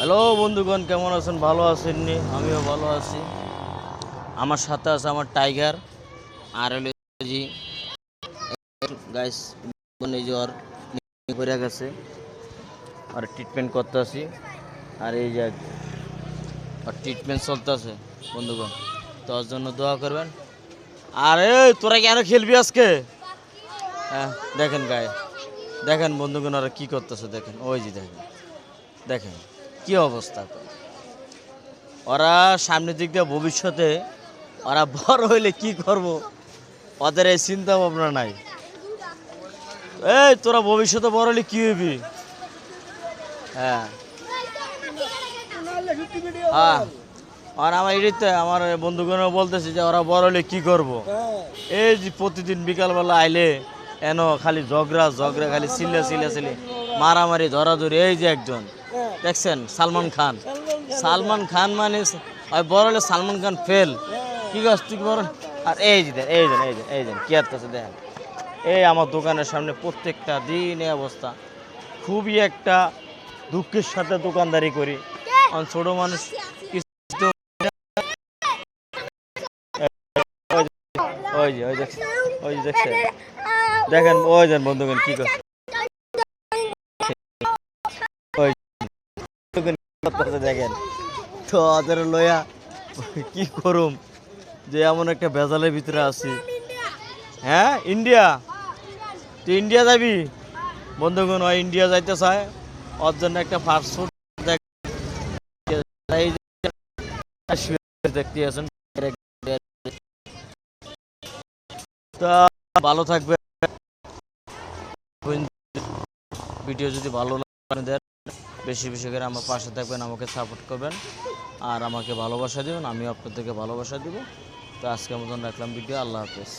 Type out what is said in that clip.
Hello বন্ধুগণ, কেমন আছেন? ভালো আছেন নি? আমিও ভালো আছি। আমার সাথে আছে আমার টাইগার আর হলো জি গাইস, এই যে ওর করে গেছে আর ট্রিটমেন্ট করতে আছি। আর এই যে আর ট্রিটমেন্ট চলতেছে বন্ধুগণ, তোর জন্য দোয়া করবেন। আরে তোরা কেন খেলবি আজকে? হ্যাঁ দেখেন গায়ে, দেখেন বন্ধুগণ ওরা কী করতেছে, দেখেন ওই যে দেখেন দেখেন কি অবস্থা। ওরা সামনের দিক দিয়ে ভবিষ্যতে ওরা বড় হইলে কি করব, ওদের এই চিন্তা ভাবনা নাই। এই তোরা ভবিষ্যতে বড় হলে কি হইবি? হ্যাঁ হ্যাঁ, আর আমার এডিতে আমার বন্ধুগণও বলতেছে যে ওরা বড় হলে কি করব। এই যে প্রতিদিন বিকালবেলা আইলে এন খালি ঝগড়া ঝগড়া, খালি চিল্লা মারামারি ধরাধরি। এই যে একজন দেখছেন সালমান খান, সালমান খান মানে বড় হলে সালমান খান ফেল। কি গাছ তুই বড়? আর এই যে এই যে কি আসতেছে দেখেন, এই আমার দোকানের সামনে প্রত্যেকটা দিন এই অবস্থা। খুবই একটা দুঃখের সাথে দোকানদারি করি, ছোট মানুষ ওই যে দেখছেন, দেখেন ওই দেন বন্ধুগণ কি করছে, দেখেন তো ওদের লইয়া কি করুম যে এমন একটা ভেজালের ভিতরে আছি। হ্যাঁ ইন্ডিয়া, তুই ইন্ডিয়া যাবি? বন্ধুগণ ওই ইন্ডিয়া যাইতে চায়, ওর জন্য একটা ফাস্ট ফুড দেখতে আছেন। তা ভালো থাকবে, ভিডিও যদি ভালো লাগে দেন বেশি বেশি করে আমার পাশে থাকবেন, আমাকে সাপোর্ট করবেন আর আমাকে ভালোবাসা দেবেন, আমিও আপনাদেরকে ভালোবাসা দেবো। তো আজকের মতন রাখলাম ভিডিও। আল্লাহ হাফেজ।